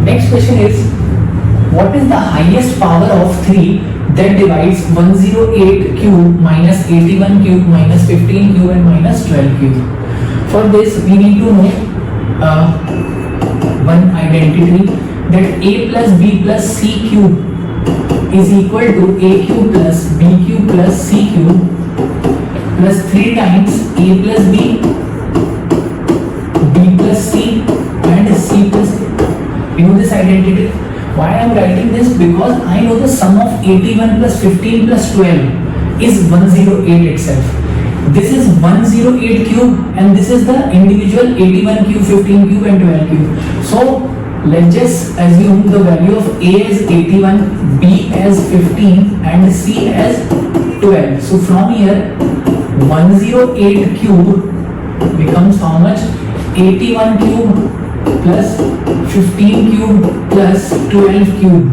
Next question is, what is the highest power of 3 that divides 108 cube minus 81 cube minus 15 cube and minus 12 cube? For this we need to know one identity, that a plus b plus c cube is equal to a cube plus b cube plus c cube plus 3 times a plus b, b plus c and c plus a. You know this identity. Why I am writing this? Because I know the sum of 81 plus 15 plus 12 is 108 itself. This is 108 cube and this is the individual 81 cube, 15 cube and 12 cube. So let's just assume the value of A as 81, B as 15 and C as 12. So from here 108 cube becomes how much? 81 cube plus 15 cube plus 12 cube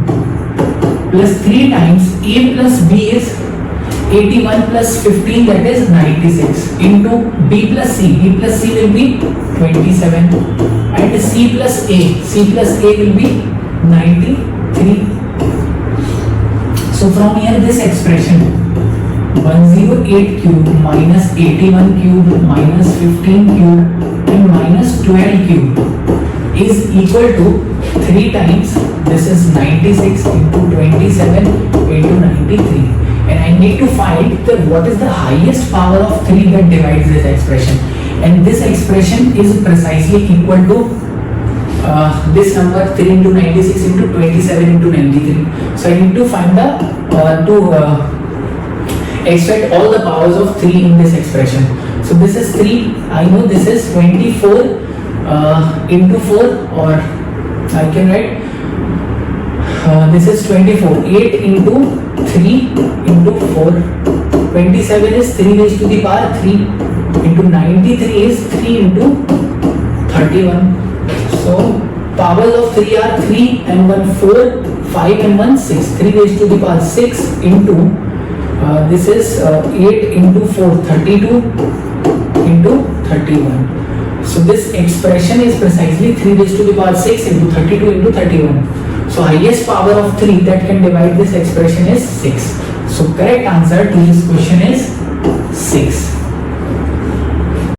plus 3 times A plus B is 81 plus 15, that is 96, into B plus C. B plus C will be 27 and C plus A will be 93. So from here this expression 108 cube minus 81 cube minus 15 cube and minus 12 cube is equal to 3 times, this is 96 into 27 into 93, and I need to find what is the highest power of 3 that divides this expression, and this expression is precisely equal to this number 3 into 96 into 27 into 93. So I need to find the extract all the powers of 3 in this expression. So this is 3, I know this is 24 into 4, or I can write this is 24, 8 into 3 into 4, 27 is 3 raised to the power 3 into 93 is 3 into 31. So powers of 3 are 3 and 1 4, 5 and 1 6, 3 raised to the power 6 into this is 8 into 4, 32 into 31. So this expression is precisely 3 raised to the power 6 into 32 into 31. So highest power of 3 that can divide this expression is 6. So correct answer to this question is 6.